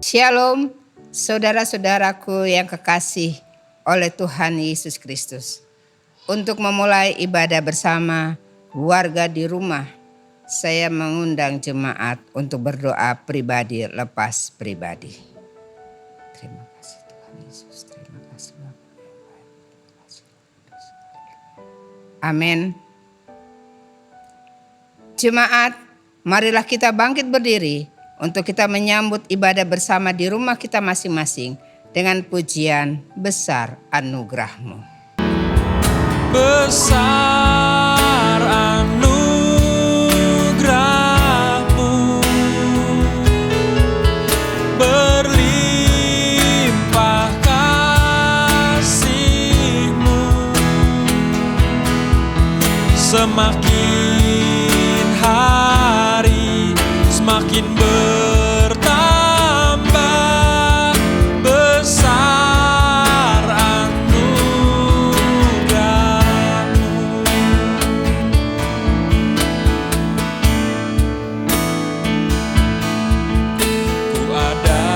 Shalom, saudara-saudaraku yang kekasih oleh Tuhan Yesus Kristus. Untuk memulai ibadah bersama warga di rumah, saya mengundang jemaat untuk berdoa pribadi lepas pribadi. Terima kasih Tuhan Yesus, terima kasih Bapak. Amin. Jemaat, marilah kita bangkit berdiri untuk kita menyambut ibadah bersama di rumah kita masing-masing dengan pujian besar anugerah-Mu. Besar anugerah-Mu, berlimpah kasih-Mu, semakin hari semakin bertambah besar anugerah-Mu. Ku ada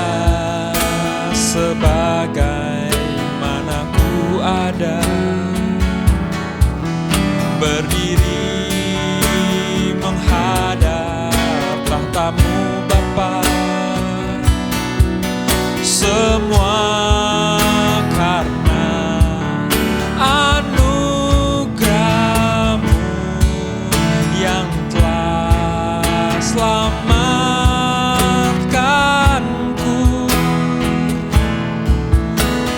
sebagaimana ku ada, berdiri menghadap tahta-Mu Bapa. Semua karena anugerah-Mu yang telah selamatkanku.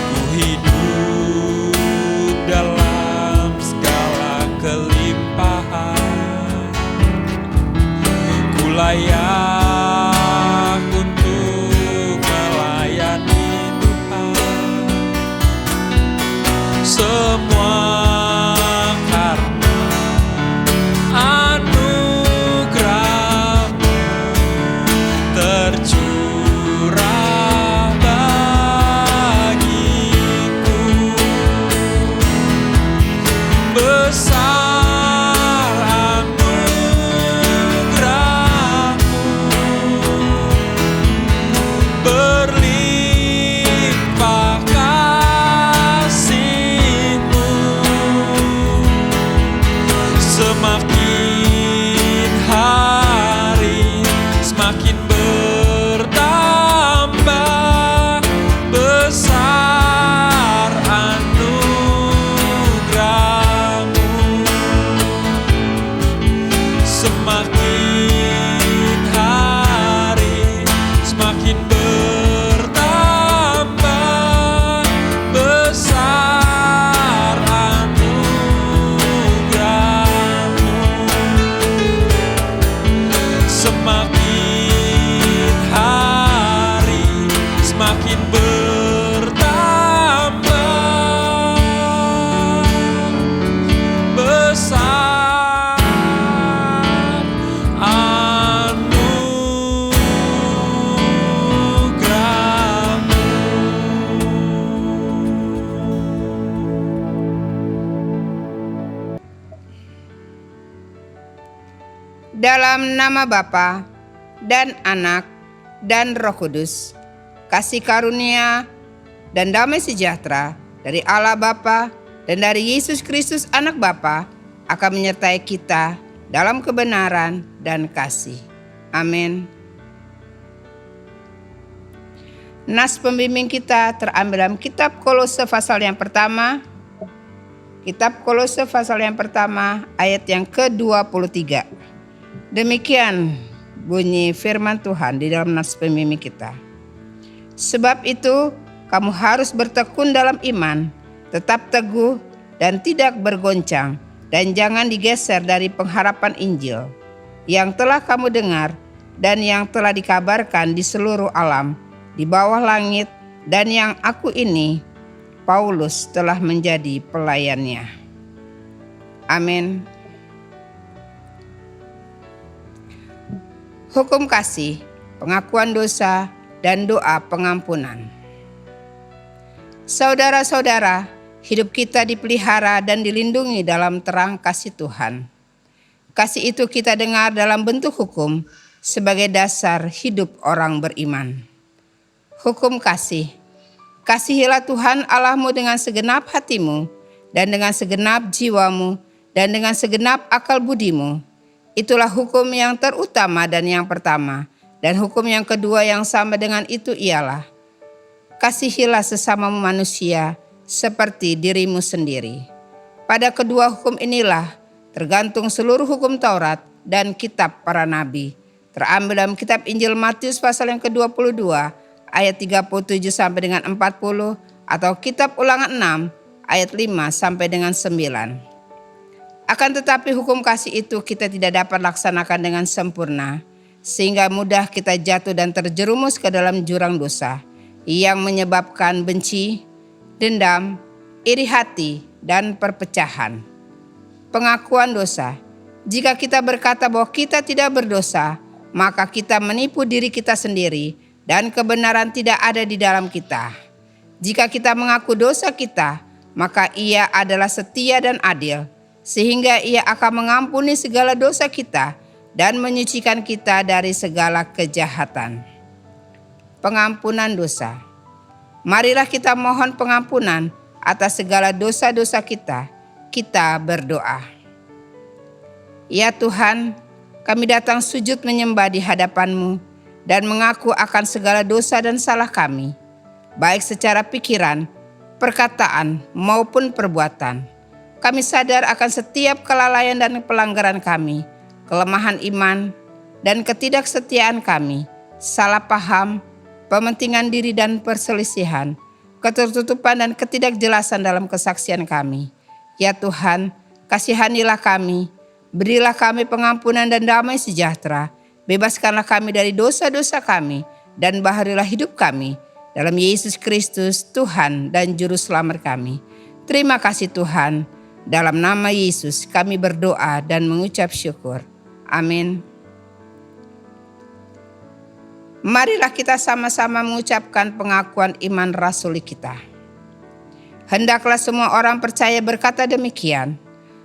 Ku hidup dalam segala kelimpahan, ku layak untuk melayani Tuhan. Semua karena anugerah-Mu tercurah bagiku. Besar anugerah-Mu, berlimpah kasih-Mu, semakin hari semakin bertambah besar anugerah-Mu, semakin hari semakin bertambah besar anugerah-Mu, semakin hari semakin bertambah besar anugerah-Mu. Dalam nama Bapa dan Anak dan Roh Kudus, kasih karunia dan damai sejahtera dari Allah Bapa dan dari Yesus Kristus Anak Bapa akan menyertai kita dalam kebenaran dan kasih. Amin. Nas pembimbing kita terambil dalam kitab Kolose pasal yang pertama. Kitab Kolose pasal yang pertama ayat yang ke-23. Demikian bunyi firman Tuhan di dalam nas pembimbing kita. Sebab itu kamu harus bertekun dalam iman, tetap teguh dan tidak bergoncang, dan jangan digeser dari pengharapan Injil yang telah kamu dengar dan yang telah dikabarkan di seluruh alam di bawah langit, dan yang aku ini, Paulus, telah menjadi pelayannya. Amin. Hukum kasih, pengakuan dosa, dan doa pengampunan. Saudara-saudara, hidup kita dipelihara dan dilindungi dalam terang kasih Tuhan. Kasih itu kita dengar dalam bentuk hukum sebagai dasar hidup orang beriman. Hukum kasih. Kasihilah Tuhan Allahmu dengan segenap hatimu, dan dengan segenap jiwamu, dan dengan segenap akal budimu. Itulah hukum yang terutama dan yang pertama. Dan hukum yang kedua yang sama dengan itu ialah, kasihilah sesamamu manusia seperti dirimu sendiri. Pada kedua hukum inilah tergantung seluruh hukum Taurat dan kitab para nabi. Terambil dalam kitab Injil Matius pasal yang ke-22 ayat 37 sampai dengan 40, atau kitab Ulangan 6 ayat 5 sampai dengan 9. Akan tetapi hukum kasih itu kita tidak dapat laksanakan dengan sempurna, sehingga mudah kita jatuh dan terjerumus ke dalam jurang dosa yang menyebabkan benci, dendam, iri hati, dan perpecahan. Pengakuan dosa. Jika kita berkata bahwa kita tidak berdosa, maka kita menipu diri kita sendiri dan kebenaran tidak ada di dalam kita. Jika kita mengaku dosa kita, maka Ia adalah setia dan adil, sehingga Ia akan mengampuni segala dosa kita dan menyucikan kita dari segala kejahatan. Pengampunan dosa. Marilah kita mohon pengampunan atas segala dosa-dosa kita. Kita berdoa. Ya Tuhan, kami datang sujud menyembah di hadapan-Mu dan mengaku akan segala dosa dan salah kami, baik secara pikiran, perkataan, maupun perbuatan. Kami sadar akan setiap kelalaian dan pelanggaran kami, kelemahan iman, dan ketidaksetiaan kami, salah paham, pementingan diri dan perselisihan, ketertutupan dan ketidakjelasan dalam kesaksian kami. Ya Tuhan, kasihanilah kami, berilah kami pengampunan dan damai sejahtera, bebaskanlah kami dari dosa-dosa kami, dan baharilah hidup kami dalam Yesus Kristus, Tuhan dan Juru Selamat kami. Terima kasih Tuhan, dalam nama Yesus kami berdoa dan mengucap syukur. Amin. Marilah kita sama-sama mengucapkan pengakuan iman rasuli kita. Hendaklah semua orang percaya berkata demikian.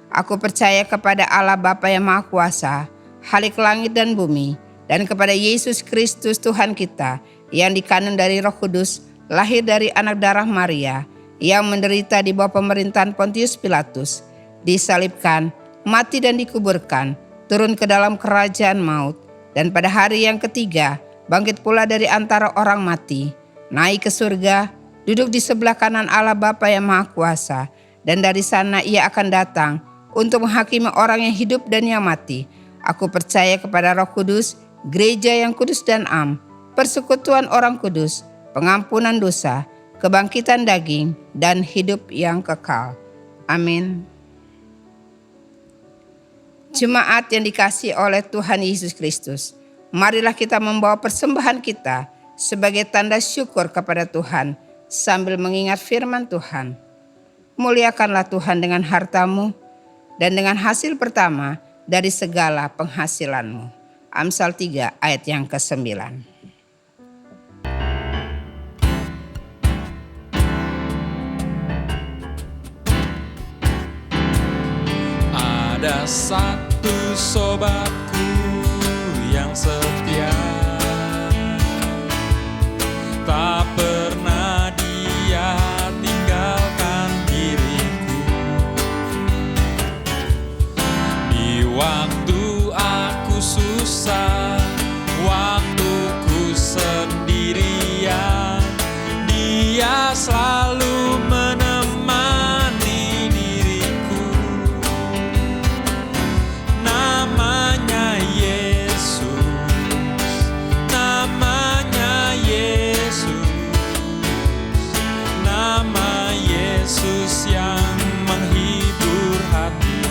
Aku percaya kepada Allah Bapa yang Maha Kuasa, Khalik langit dan bumi, dan kepada Yesus Kristus Tuhan kita, yang dikandung dari Roh Kudus, lahir dari anak darah Maria, yang menderita di bawah pemerintahan Pontius Pilatus, disalibkan, mati dan dikuburkan, turun ke dalam kerajaan maut, dan pada hari yang ketiga bangkit pula dari antara orang mati, naik ke surga, duduk di sebelah kanan Allah Bapa yang Maha Kuasa, dan dari sana Ia akan datang untuk menghakimi orang yang hidup dan yang mati. Aku percaya kepada Roh Kudus, gereja yang kudus dan am, persekutuan orang kudus, pengampunan dosa, kebangkitan daging, dan hidup yang kekal. Amin. Jemaat yang dikasihi oleh Tuhan Yesus Kristus, marilah kita membawa persembahan kita sebagai tanda syukur kepada Tuhan sambil mengingat firman Tuhan. Muliakanlah Tuhan dengan hartamu dan dengan hasil pertama dari segala penghasilanmu. Amsal 3 ayat yang ke-9. Ada satu sobatku yang setia, tak pernah dia tinggalkan diriku. Di waktu aku susah, waktuku sendirian, dia selalu menemani diriku. Namanya Yesus, namanya Yesus, nama Yesus yang menghibur hatiku.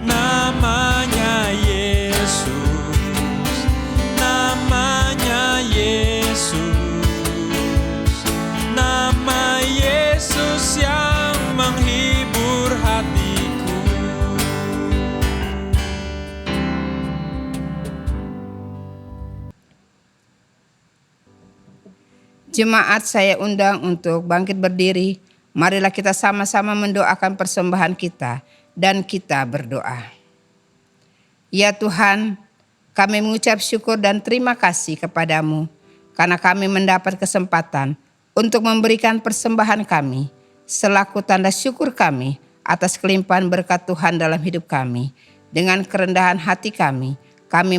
Namanya Yesus, namanya Yesus, nama Yesus yang menghibur hatiku. Jemaat saya undang untuk bangkit berdiri. Marilah kita sama-sama mendoakan persembahan kita dan kita berdoa. Ya Tuhan, Kami mengucap syukur dan terima kasih kepadamu karena kami mendapat kesempatan untuk memberikan persembahan kami selaku tanda syukur kami atas kelimpahan berkat Tuhan dalam hidup kami. Dengan kerendahan hati kami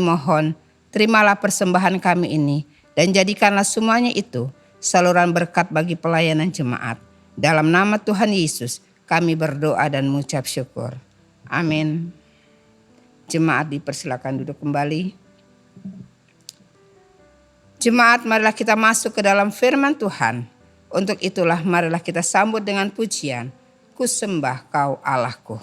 mohon terimalah persembahan kami ini dan jadikanlah semuanya itu saluran berkat bagi pelayanan jemaat. Dalam nama Tuhan Yesus kami berdoa dan mengucap syukur. Amin. Jemaat dipersilakan duduk kembali. Jemaat, marilah kita masuk ke dalam firman Tuhan. Untuk itulah marilah kita sambut dengan pujian, Ku sembah Kau Allahku.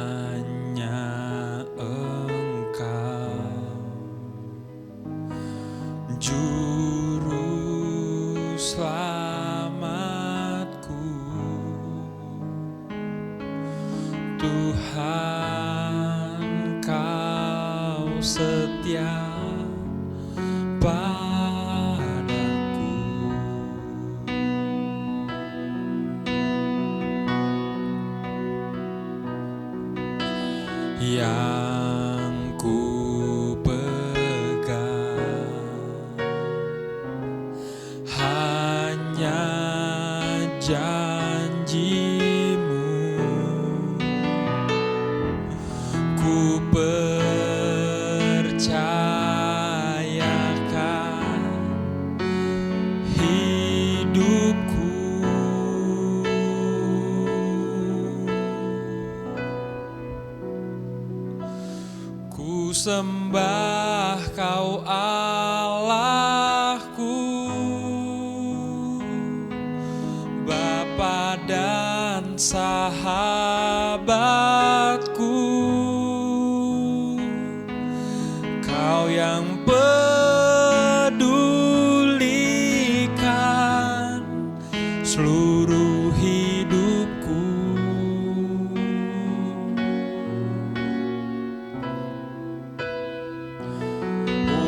Hanya Engkau Juru selamatku, Tuhan Kau setia padaku. Yang ku pegang hanya janji-Mu, ku percayakan hidupku. Ku sembah Kau Allahku, Bapa dan sahabatku. Kau yang pedulikan seluruh hidupku.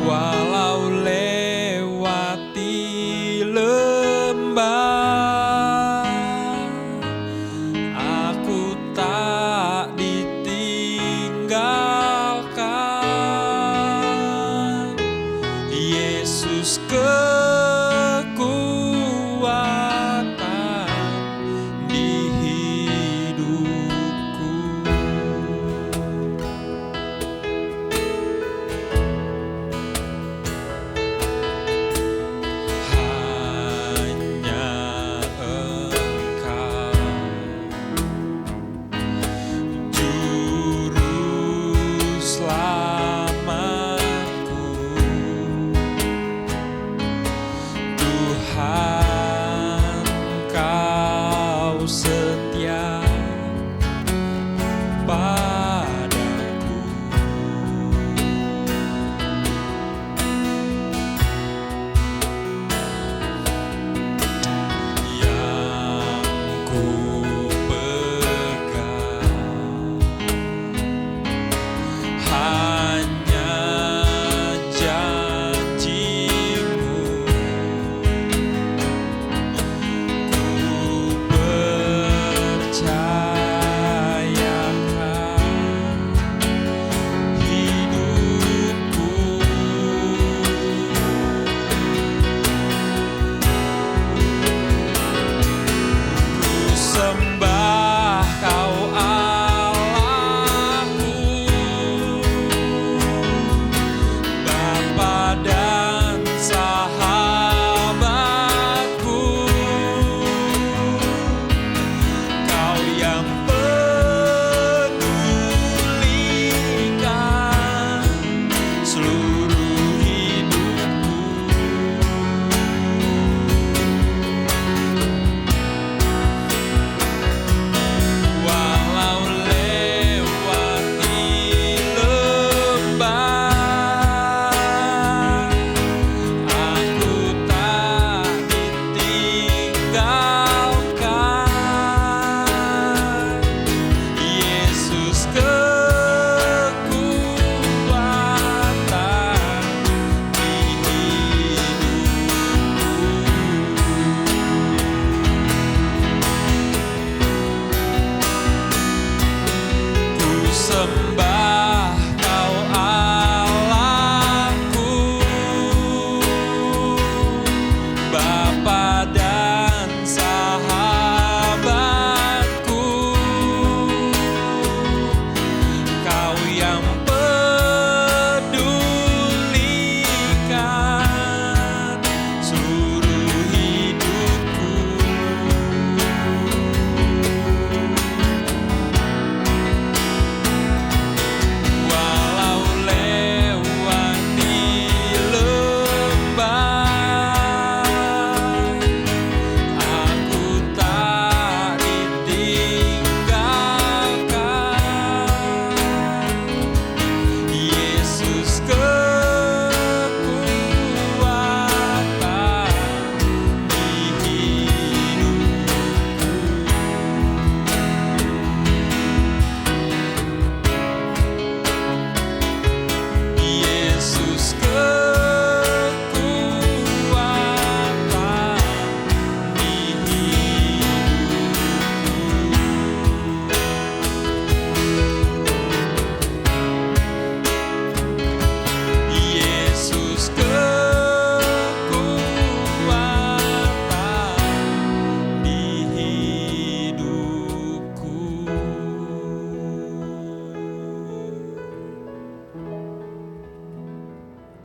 Walau lewati lembah, aku tak ditinggalkan.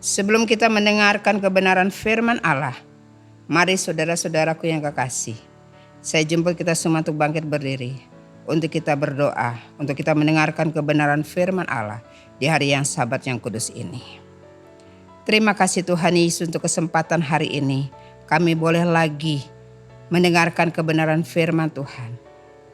Sebelum kita mendengarkan kebenaran firman Allah, mari saudara-saudaraku yang kekasih, saya jemput kita semua untuk bangkit berdiri, untuk kita berdoa, untuk kita mendengarkan kebenaran firman Allah di hari yang Sabat yang kudus ini. Terima kasih Tuhan Yesus untuk kesempatan hari ini. Kami boleh lagi mendengarkan kebenaran firman Tuhan.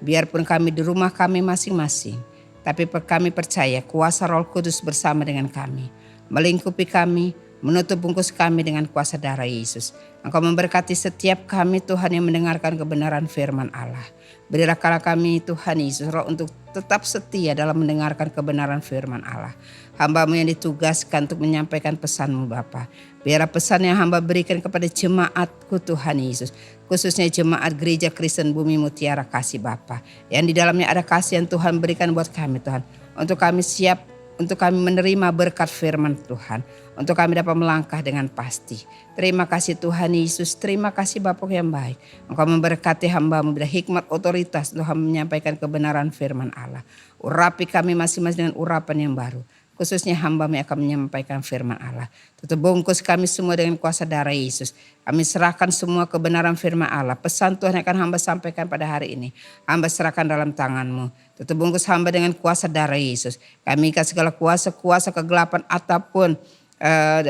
Biarpun kami di rumah kami masing-masing, tapi kami percaya kuasa Roh Kudus bersama dengan kami, melingkupi kami, menutup bungkus kami dengan kuasa darah Yesus. Engkau memberkati setiap kami Tuhan yang mendengarkan kebenaran firman Allah. Berilah kami Tuhan Yesus roh untuk tetap setia dalam mendengarkan kebenaran firman Allah. Hamba-Mu yang ditugaskan untuk menyampaikan pesan-Mu Bapa. Biarlah pesan yang hamba berikan kepada jemaat-Ku Tuhan Yesus, khususnya jemaat Gereja Kristen Bumi Mutiara Kasih Bapa, yang di dalamnya ada kasih yang Tuhan berikan buat kami Tuhan, untuk kami siap, untuk kami menerima berkat firman Tuhan, untuk kami dapat melangkah dengan pasti. Terima kasih Tuhan Yesus, terima kasih Bapa yang baik. Engkau memberkati hamba-Mu bila hikmat otoritas Tuhan menyampaikan kebenaran firman Allah. Urapi kami masing-masing dengan urapan yang baru. Khususnya hamba-Mu yang akan menyampaikan firman Allah. Tutup bungkus kami semua dengan kuasa darah Yesus. Kami serahkan semua kebenaran firman Allah. Pesan Tuhan yang akan hamba sampaikan pada hari ini, hamba serahkan dalam tangan-Mu. Tutup bungkus hamba dengan kuasa darah Yesus. Kami ikat segala kuasa kegelapan ataupun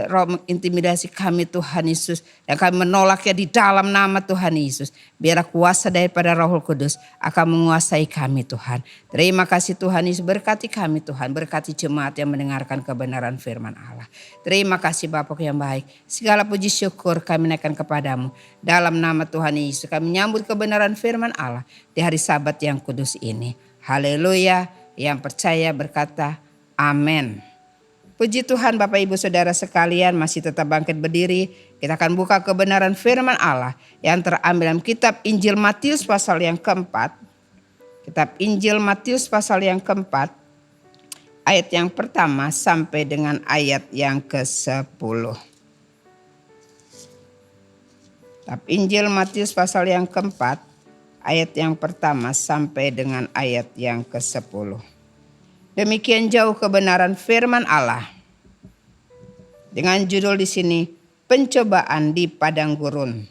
roh intimidasi kami Tuhan Yesus, yang kami menolaknya di dalam nama Tuhan Yesus. Biarlah kuasa daripada Roh Kudus akan menguasai kami Tuhan. Terima kasih Tuhan Yesus, berkati kami Tuhan, berkati jemaat yang mendengarkan kebenaran firman Allah. Terima kasih Bapa yang baik, segala puji syukur kami naikkan kepadamu. Dalam nama Tuhan Yesus kami menyambut kebenaran firman Allah di hari Sabat yang kudus ini. Haleluya. Yang percaya berkata amin. Puji Tuhan Bapak Ibu Saudara sekalian, masih tetap bangkit berdiri. Kita akan buka kebenaran firman Allah yang terambil dalam kitab Injil Matius pasal yang keempat. Kitab Injil Matius pasal yang keempat, ayat yang pertama sampai dengan ayat yang ke-10. Kitab Injil Matius pasal yang keempat, ayat yang pertama sampai dengan ayat yang ke-10. Demikian jauh kebenaran firman Allah. Dengan judul di sini, pencobaan di padang gurun.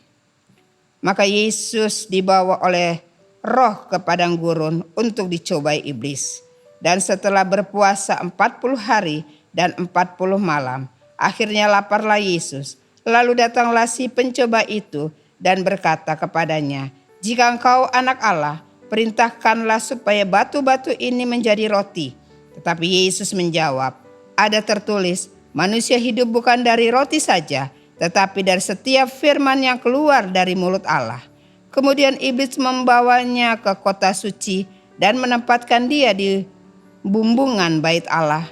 Maka Yesus dibawa oleh Roh ke padang gurun untuk dicobai iblis. Dan setelah berpuasa 40 hari dan 40 malam, akhirnya laparlah Yesus. Lalu datanglah si pencoba itu dan berkata kepadanya, "Jika engkau anak Allah, perintahkanlah supaya batu-batu ini menjadi roti." Tetapi Yesus menjawab, "Ada tertulis, manusia hidup bukan dari roti saja, tetapi dari setiap firman yang keluar dari mulut Allah." Kemudian iblis membawanya ke kota suci dan menempatkan dia di bumbungan bait Allah.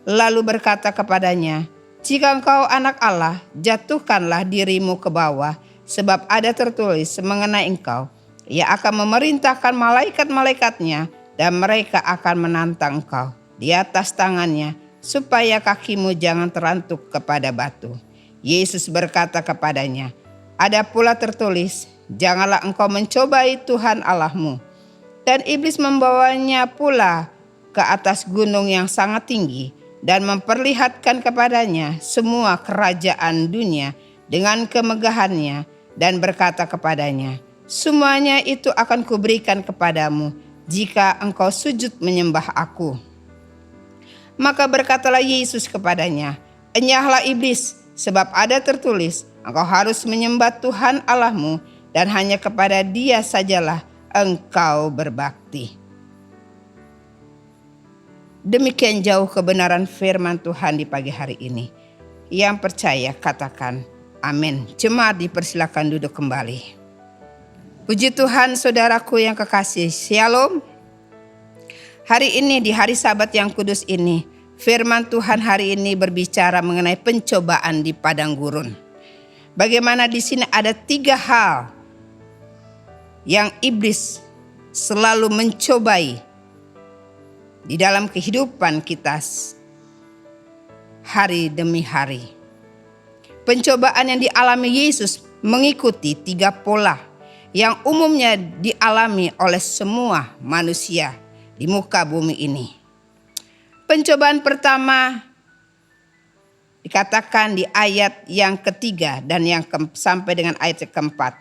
Lalu berkata kepadanya, "Jika engkau anak Allah, jatuhkanlah dirimu ke bawah, sebab ada tertulis mengenai engkau, Ia akan memerintahkan malaikat-malaikatnya dan mereka akan menantang engkau di atas tangannya, supaya kakimu jangan terantuk kepada batu." Yesus berkata kepadanya, "Ada pula tertulis, janganlah engkau mencobai Tuhan Allahmu." Dan iblis membawanya pula ke atas gunung yang sangat tinggi dan memperlihatkan kepadanya semua kerajaan dunia dengan kemegahannya, dan berkata kepadanya, "Semuanya itu akan kuberikan kepadamu jika engkau sujud menyembah aku." Maka berkatalah Yesus kepadanya, "Enyahlah iblis, sebab ada tertulis, engkau harus menyembah Tuhan Allahmu dan hanya kepada Dia sajalah engkau berbakti." Demikian jauh kebenaran firman Tuhan di pagi hari ini. Yang percaya katakan amin. Jemaat dipersilakan duduk kembali. Puji Tuhan saudaraku yang kekasih, Shalom. Hari ini di hari Sabat yang kudus ini, firman Tuhan hari ini berbicara mengenai pencobaan di padang gurun. Bagaimana di sini ada 3 hal yang iblis selalu mencobai di dalam kehidupan kita hari demi hari. Pencobaan yang dialami Yesus mengikuti 3 pola yang umumnya dialami oleh semua manusia di muka bumi ini. Pencobaan pertama dikatakan di ayat yang ketiga dan sampai dengan ayat yang keempat.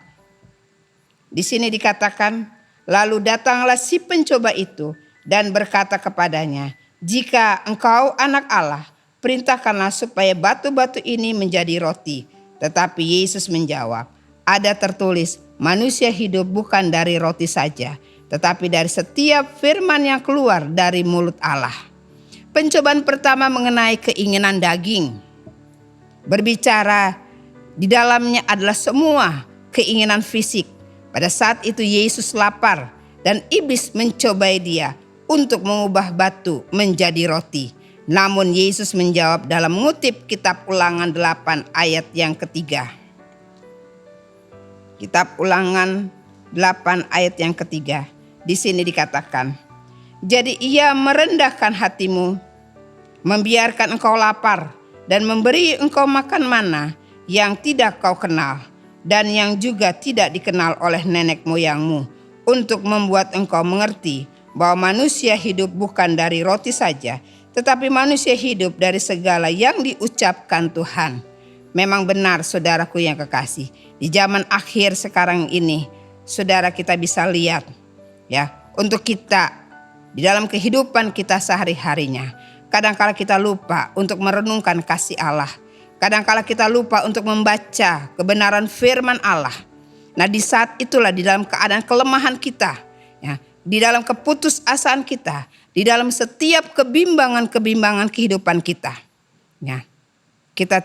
Di sini dikatakan, lalu datanglah si pencoba itu dan berkata kepadanya, jika engkau anak Allah, perintahkanlah supaya batu-batu ini menjadi roti. Tetapi Yesus menjawab, ada tertulis, manusia hidup bukan dari roti saja, tetapi dari setiap firman yang keluar dari mulut Allah. Pencobaan pertama mengenai keinginan daging. Berbicara di dalamnya adalah semua keinginan fisik. Pada saat itu Yesus lapar dan iblis mencobai dia untuk mengubah batu menjadi roti. Namun Yesus menjawab dalam mengutip kitab Ulangan 8 ayat yang ketiga. Kitab Ulangan 8 ayat yang ketiga. Di sini dikatakan, jadi ia merendahkan hatimu, membiarkan engkau lapar dan memberi engkau makan mana yang tidak kau kenal dan yang juga tidak dikenal oleh nenek moyangmu, untuk membuat engkau mengerti bahwa manusia hidup bukan dari roti saja, tetapi manusia hidup dari segala yang diucapkan Tuhan. Memang benar saudaraku yang kekasih, di zaman akhir sekarang ini, saudara kita bisa lihat ya, untuk kita di dalam kehidupan kita sehari-harinya, kadang-kala kita lupa untuk merenungkan kasih Allah. Kadang-kala kita lupa untuk membaca kebenaran firman Allah. Nah, di saat itulah, di dalam keadaan kelemahan kita, ya, di dalam keputusasaan kita, di dalam setiap kebimbangan kehidupan kita, ya, kita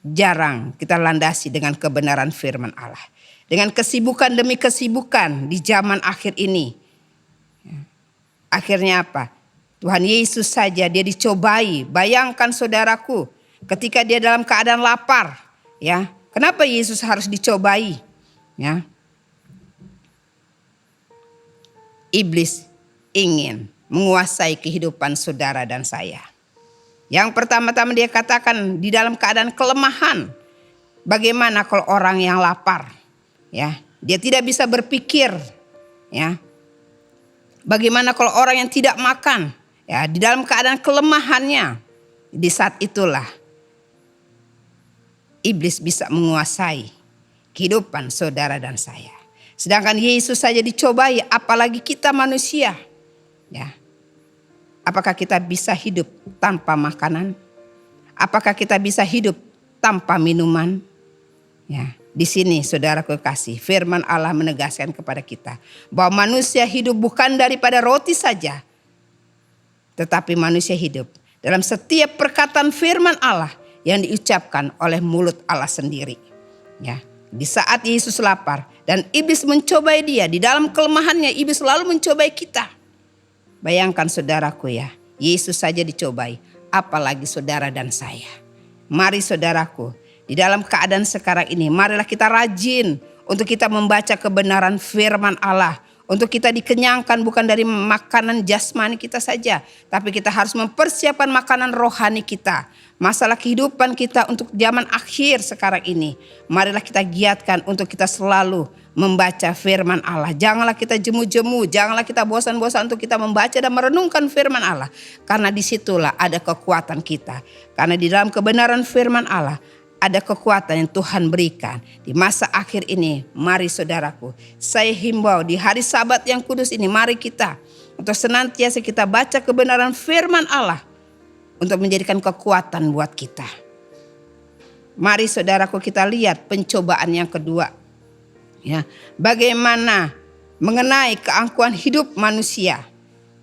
jarang kita landasi dengan kebenaran firman Allah. Dengan kesibukan demi kesibukan di zaman akhir ini, ya, akhirnya apa? Tuhan Yesus saja dia dicobai. Bayangkan saudaraku, ketika dia dalam keadaan lapar, ya, kenapa Yesus harus dicobai? Ya, iblis ingin menguasai kehidupan saudara dan saya. Yang pertama-tama dia katakan di dalam keadaan kelemahan. Bagaimana kalau orang yang lapar? Ya, dia tidak bisa berpikir. Ya, bagaimana kalau orang yang tidak makan? Ya, di dalam keadaan kelemahannya, di saat itulah iblis bisa menguasai kehidupan saudara dan saya. Sedangkan Yesus saja dicobai, apalagi kita manusia. Ya, apakah kita bisa hidup tanpa makanan? Apakah kita bisa hidup tanpa minuman? Ya, di sini saudara kekasih, firman Allah menegaskan kepada kita bahwa manusia hidup bukan daripada roti saja, tetapi manusia hidup dalam setiap perkataan firman Allah yang diucapkan oleh mulut Allah sendiri. Ya, di saat Yesus lapar dan iblis mencobai dia, di dalam kelemahannya iblis selalu mencobai kita. Bayangkan saudaraku ya, Yesus saja dicobai, apalagi saudara dan saya. Mari saudaraku, di dalam keadaan sekarang ini, marilah kita rajin untuk kita membaca kebenaran firman Allah. Untuk kita dikenyangkan bukan dari makanan jasmani kita saja, tapi kita harus mempersiapkan makanan rohani kita. Masalah kehidupan kita untuk zaman akhir sekarang ini, marilah kita giatkan untuk kita selalu membaca firman Allah. Janganlah kita jemu-jemu, janganlah kita bosan-bosan untuk kita membaca dan merenungkan firman Allah. Karena disitulah ada kekuatan kita. Karena di dalam kebenaran firman Allah, ada kekuatan yang Tuhan berikan di masa akhir ini. Mari saudaraku, saya himbau di hari Sabat yang kudus ini, mari kita untuk senantiasa kita baca kebenaran firman Allah untuk menjadikan kekuatan buat kita. Mari saudaraku kita lihat pencobaan yang kedua. Ya, bagaimana mengenai keangkuhan hidup manusia.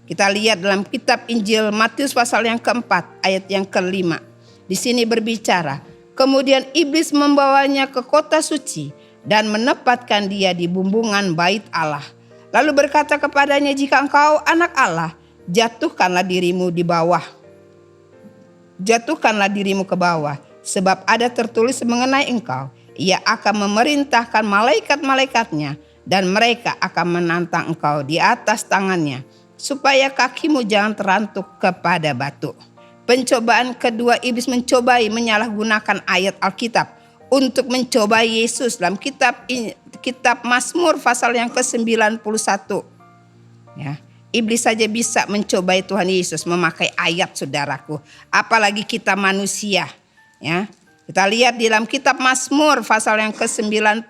Kita lihat dalam kitab Injil Matius pasal yang keempat ayat yang kelima. Di sini berbicara, kemudian iblis membawanya ke kota suci dan menempatkan dia di bumbungan bait Allah. Lalu berkata kepadanya, jika engkau anak Allah, jatuhkanlah dirimu di bawah. Jatuhkanlah dirimu ke bawah, sebab ada tertulis mengenai engkau, ia akan memerintahkan malaikat-malaikatnya dan mereka akan menantang engkau di atas tangannya, supaya kakimu jangan terantuk kepada batu. Pencobaan kedua, iblis mencobai menyalahgunakan ayat Alkitab untuk mencobai Yesus dalam kitab Mazmur pasal yang ke-91. Ya, iblis saja bisa mencobai Tuhan Yesus memakai ayat saudaraku, apalagi kita manusia. Ya. Kita lihat di dalam kitab Mazmur pasal yang ke-91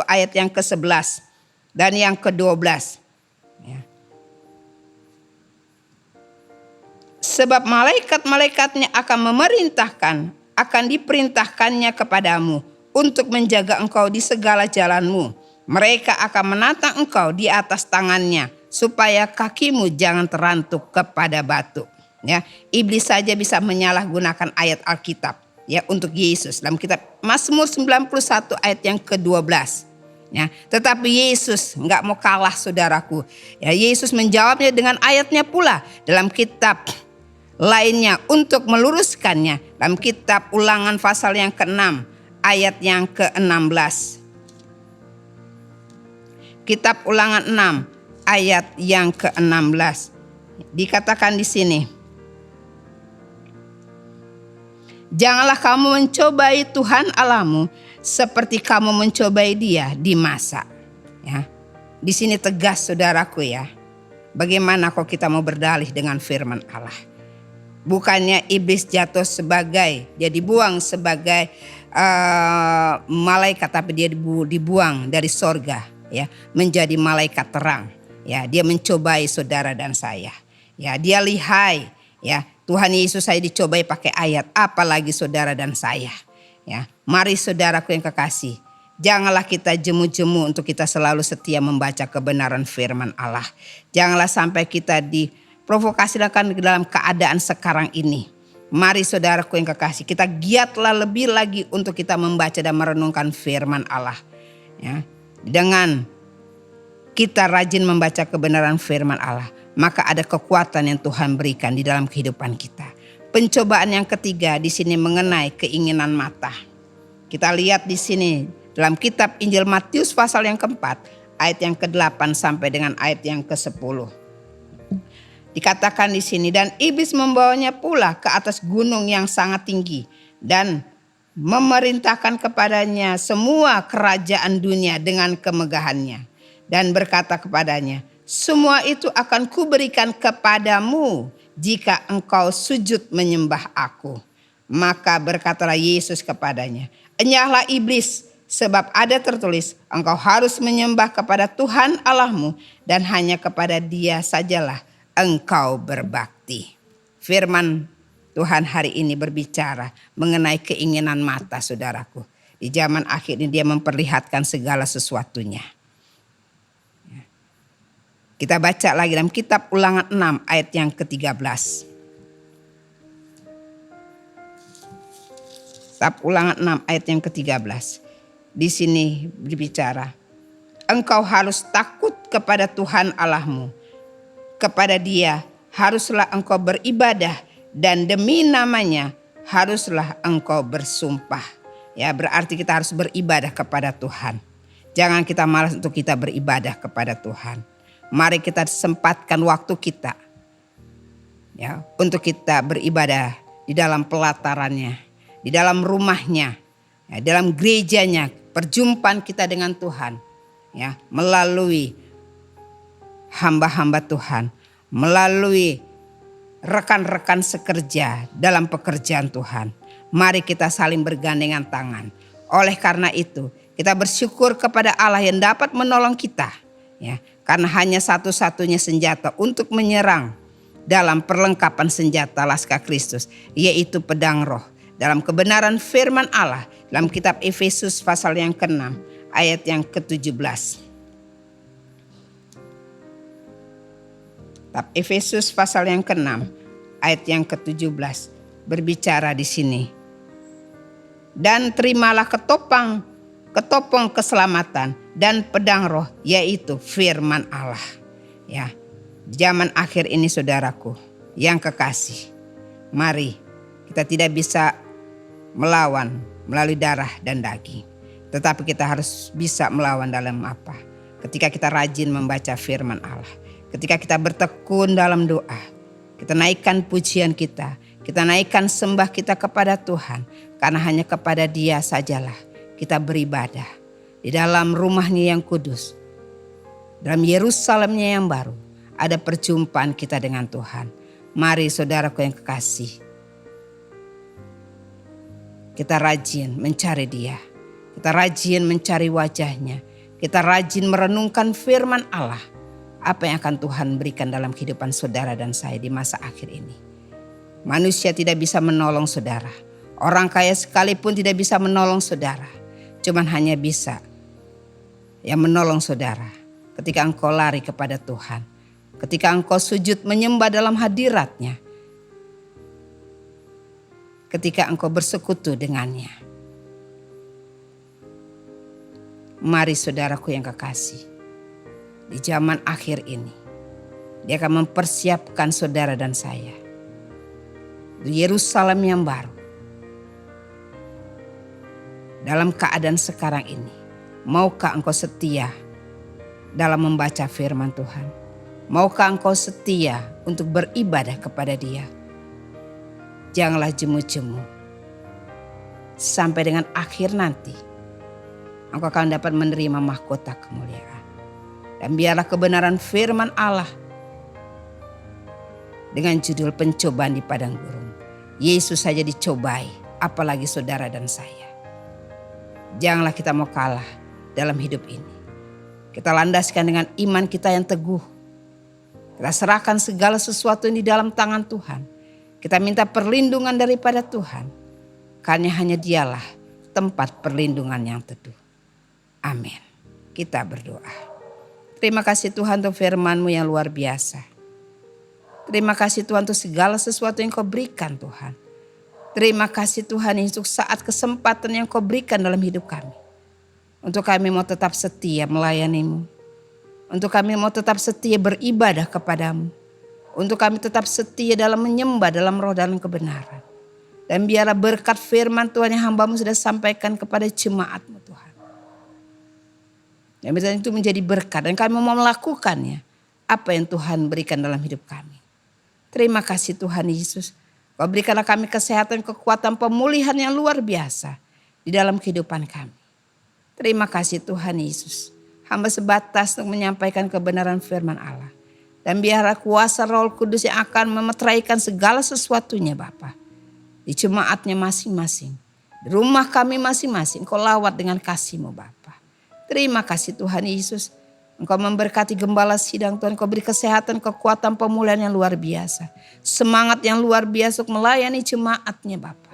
ayat yang ke-11 dan yang ke-12. Ya. Sebab malaikat-malaikatnya akan diperintahkannya kepadamu untuk menjaga engkau di segala jalanmu. Mereka akan menatang engkau di atas tangannya supaya kakimu jangan terantuk kepada batu. Ya, iblis saja bisa menyalahgunakan ayat Alkitab ya untuk Yesus dalam kitab Mazmur 91 ayat yang ke-12. Ya, tetapi Yesus nggak mau kalah saudaraku. Ya, Yesus menjawabnya dengan ayatnya pula dalam kitab lainnya untuk meluruskannya dalam kitab Ulangan pasal yang ke-6 ayat yang ke-16. Kitab Ulangan 6 ayat yang ke-16 dikatakan di sini, janganlah kamu mencobai Tuhan Allahmu seperti kamu mencobai Dia di masa. Ya, di sini tegas saudaraku ya. Bagaimana kok kita mau berdalih dengan firman Allah? Bukannya iblis jatuh dia dibuang sebagai malaikat, tapi dia dibuang dari sorga ya menjadi malaikat terang. Ya, dia mencobai saudara dan saya. Ya, dia lihai. Ya, Tuhan Yesus saya dicobai pakai ayat, apalagi saudara dan saya. Ya, mari saudaraku yang kekasih, janganlah kita jemu-jemu untuk kita selalu setia membaca kebenaran firman Allah. Janganlah sampai kita diprovokasikan dalam keadaan sekarang ini. Mari saudaraku yang kekasih, kita giatlah lebih lagi untuk kita membaca dan merenungkan firman Allah. Ya, dengan kita rajin membaca kebenaran firman Allah, maka ada kekuatan yang Tuhan berikan di dalam kehidupan kita. Pencobaan yang ketiga di sini mengenai keinginan mata. Kita lihat di sini dalam kitab Injil Matius pasal yang keempat ayat yang ke-8 sampai dengan ayat yang ke-10. Dikatakan di sini, dan iblis membawanya pula ke atas gunung yang sangat tinggi dan memerintahkan kepadanya semua kerajaan dunia dengan kemegahannya, dan berkata kepadanya, semua itu akan kuberikan kepadamu jika engkau sujud menyembah aku. Maka berkatalah Yesus kepadanya, enyahlah iblis, sebab ada tertulis, engkau harus menyembah kepada Tuhan Allahmu dan hanya kepada Dia sajalah engkau berbakti. Firman Tuhan hari ini berbicara mengenai keinginan mata saudaraku. Di zaman akhir ini Dia memperlihatkan segala sesuatunya. Kita baca lagi dalam kitab Ulangan 6 ayat yang ke-13. Kitab Ulangan 6 ayat yang ke-13. Di sini berbicara, engkau harus takut kepada Tuhan Allahmu. Kepada Dia haruslah engkau beribadah dan demi namanya haruslah engkau bersumpah. Ya, berarti kita harus beribadah kepada Tuhan. Jangan kita malas untuk kita beribadah kepada Tuhan. Mari kita sempatkan waktu kita ya untuk kita beribadah di dalam pelatarannya, di dalam rumahnya, ya, dalam gerejanya, perjumpaan kita dengan Tuhan ya melalui hamba-hamba Tuhan, melalui rekan-rekan sekerja dalam pekerjaan Tuhan. Mari kita saling bergandengan tangan. Oleh karena itu, kita bersyukur kepada Allah yang dapat menolong kita. Ya, karena hanya satu-satunya senjata untuk menyerang dalam perlengkapan senjata Laskar Kristus, yaitu pedang roh. Dalam kebenaran firman Allah, dalam kitab Efesus pasal yang ke-6, ayat yang ke-17. Kitab Efesus pasal yang ke-6, ayat yang ke-17 berbicara di sini. Dan terimalah ketopong keselamatan dan pedang roh, yaitu firman Allah. Ya, zaman akhir ini saudaraku yang kekasih, mari kita tidak bisa melawan melalui darah dan daging, tetapi kita harus bisa melawan dalam apa? Ketika kita rajin membaca firman Allah, ketika kita bertekun dalam doa, kita naikkan pujian kita naikkan sembah kita kepada Tuhan, karena hanya kepada Dia sajalah kita beribadah di dalam rumahnya yang kudus, dalam Yerusalemnya yang baru. Ada perjumpaan kita dengan Tuhan. Mari saudaraku yang kekasih, Kita rajin mencari Dia. Kita rajin mencari wajah-Nya. Kita rajin merenungkan firman Allah. Apa yang akan Tuhan berikan dalam kehidupan saudara dan saya di masa akhir ini. Manusia tidak bisa menolong saudara. Orang kaya sekalipun tidak bisa menolong saudara. Cuman hanya bisa yang menolong saudara ketika engkau lari kepada Tuhan. Ketika engkau sujud menyembah dalam hadirat-Nya. Ketika engkau bersekutu dengannya. Mari saudaraku yang kekasih. Di zaman akhir ini, Dia akan mempersiapkan saudara dan saya di Yerusalem yang baru. Dalam keadaan sekarang ini, maukah engkau setia dalam membaca firman Tuhan? Maukah engkau setia untuk beribadah kepada Dia? Janganlah jemu-jemu. Sampai dengan akhir nanti, engkau akan dapat menerima mahkota kemuliaan. Dan biarlah kebenaran firman Allah dengan judul pencobaan di padang gurun. Yesus saja dicobai, apalagi saudara dan saya. Janganlah kita mau kalah dalam hidup ini. Kita landaskan dengan iman kita yang teguh. Kita serahkan segala sesuatu ini dalam tangan Tuhan. Kita minta perlindungan daripada Tuhan. Karena hanya Dialah tempat perlindungan yang teduh. Amin. Kita berdoa. Terima kasih Tuhan untuk firman-Mu yang luar biasa. Terima kasih Tuhan untuk segala sesuatu yang Kau berikan Tuhan. Terima kasih Tuhan untuk saat kesempatan yang Kau berikan dalam hidup kami. Untuk kami mau tetap setia melayani-Mu. Untuk kami mau tetap setia beribadah kepada-Mu. Untuk kami tetap setia dalam menyembah dalam roh dalam kebenaran. Dan biarlah berkat firman Tuhan yang hamba-Mu sudah sampaikan kepada jemaat-Mu Tuhan. Dan itu menjadi berkat dan kami mau melakukannya. Apa yang Tuhan berikan dalam hidup kami. Terima kasih Tuhan Yesus. Kau berikanlah kami kesehatan, kekuatan, pemulihan yang luar biasa di dalam kehidupan kami. Terima kasih Tuhan Yesus. Hamba sebatas untuk menyampaikan kebenaran firman Allah. Dan biarlah kuasa Roh Kudus yang akan memeteraikan segala sesuatunya Bapa. Di jemaatnya masing-masing. Di rumah kami masing-masing. Kau lawat dengan kasih-Mu Bapa. Terima kasih Tuhan Yesus. Engkau memberkati gembala sidang Tuhan. Engkau beri kesehatan, kekuatan, pemulihan yang luar biasa. Semangat yang luar biasa untuk melayani jemaatnya Bapa.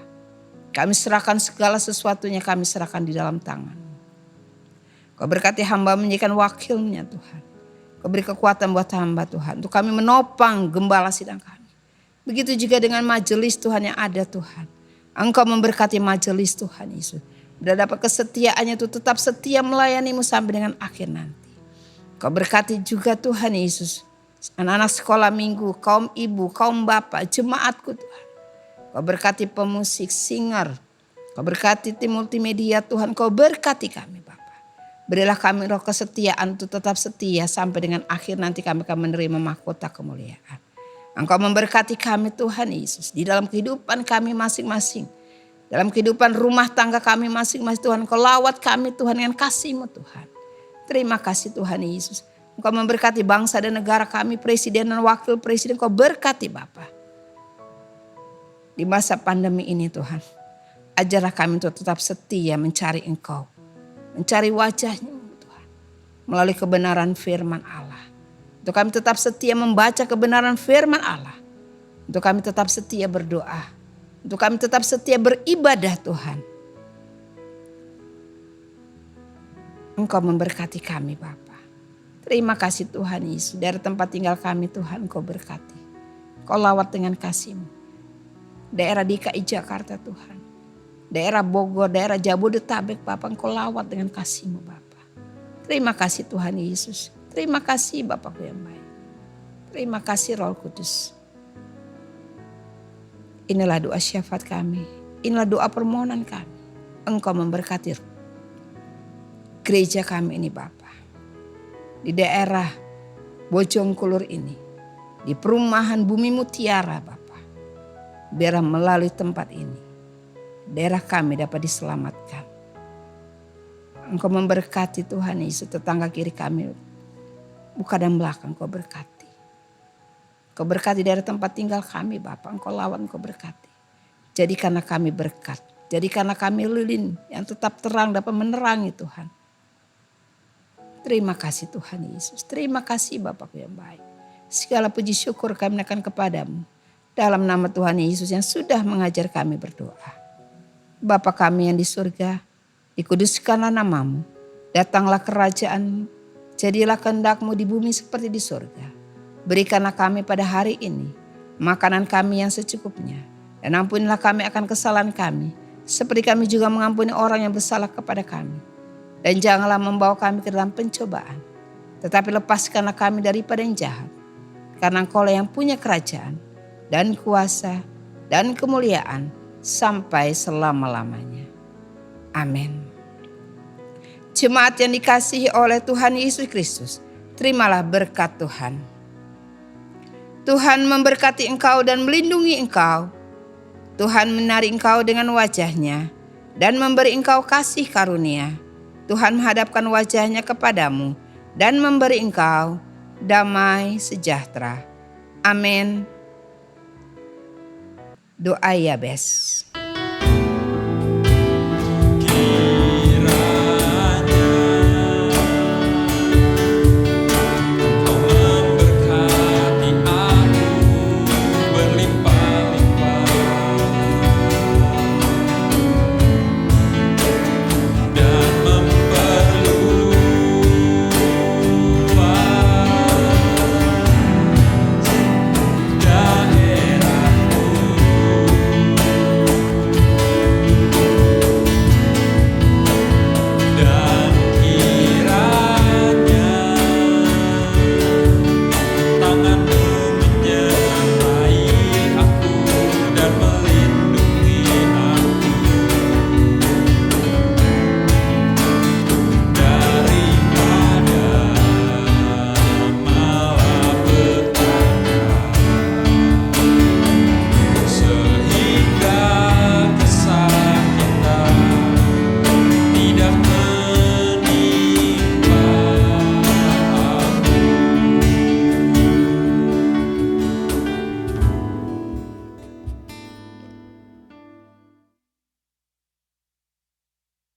Kami serahkan segala sesuatunya, kami serahkan di dalam tangan. Kau berkati hamba menjadikan wakilnya Tuhan. Kau beri kekuatan buat hamba Tuhan. Untuk kami menopang gembala sidang kami. Begitu juga dengan majelis Tuhan yang ada Tuhan. Engkau memberkati majelis Tuhan Yesus. Sudah dapat kesetiaannya itu tetap setia melayani-Mu sampai dengan akhir nanti. Kau berkati juga Tuhan Yesus. Anak-anak sekolah minggu, kaum ibu, kaum bapak, jemaatku Tuhan. Kau berkati pemusik, singer. Kau berkati tim multimedia Tuhan. Kau berkati kami Bapa. Berilah kami roh kesetiaan untuk tetap setia sampai dengan akhir nanti kami akan menerima mahkota kemuliaan. Engkau memberkati kami Tuhan Yesus. Di dalam kehidupan kami masing-masing. Dalam kehidupan rumah tangga kami masing-masing Tuhan. Engkau lawat kami Tuhan dengan kasih-Mu Tuhan. Terima kasih Tuhan Yesus. Engkau memberkati bangsa dan negara kami. Presiden dan wakil presiden. Engkau berkati Bapa. Di masa pandemi ini Tuhan. Ajarlah kami untuk tetap setia mencari Engkau. Mencari wajah-Mu Tuhan. Melalui kebenaran firman Allah. Untuk kami tetap setia membaca kebenaran firman Allah. Untuk kami tetap setia berdoa. Untuk kami tetap setia beribadah Tuhan. Engkau memberkati kami Bapa. Terima kasih Tuhan Yesus. Dari tempat tinggal kami Tuhan Engkau berkati. Engkau lawat dengan kasih-Mu. Daerah DKI Jakarta Tuhan. Daerah Bogor, daerah Jabodetabek Bapa. Engkau lawat dengan kasih-Mu Bapa. Terima kasih Tuhan Yesus. Terima kasih Bapakku yang baik. Terima kasih Roh Kudus. Inilah doa syafaat kami. Inilah doa permohonan kami. Engkau memberkati gereja kami ini Bapa. Di daerah Bojongkulur ini. Di perumahan Bumi Mutiara Bapa. Biar melalui tempat ini. Daerah kami dapat diselamatkan. Engkau memberkati Tuhan Yesus tetangga kiri kami. Buka dan belakang Engkau berkati. Kau berkati dari tempat tinggal kami Bapa. Engkau lawan, Engkau berkati. Jadi karena kami berkat. Jadikanlah kami lilin yang tetap terang dapat menerangi Tuhan. Terima kasih Tuhan Yesus. Terima kasih Bapakku yang baik. Segala puji syukur kami naikkan kepadamu. Dalam nama Tuhan Yesus yang sudah mengajar kami berdoa. Bapa kami yang di surga, dikuduskanlah namamu. Datanglah kerajaan, jadilah kehendak-Mu di bumi seperti di surga. Berikanlah kami pada hari ini makanan kami yang secukupnya. Dan ampunilah kami akan kesalahan kami, seperti kami juga mengampuni orang yang bersalah kepada kami. Dan janganlah membawa kami ke dalam pencobaan, tetapi lepaskanlah kami daripada yang jahat. Karena Engkaulah yang punya kerajaan dan kuasa dan kemuliaan sampai selama-lamanya. Amin. Jemaat yang dikasihi oleh Tuhan Yesus Kristus, terimalah berkat Tuhan. Tuhan memberkati engkau dan melindungi engkau. Tuhan menarik engkau dengan wajah-Nya dan memberi engkau kasih karunia. Tuhan menghadapkan wajah-Nya kepadamu dan memberi engkau damai sejahtera. Amin. Doa Yabes.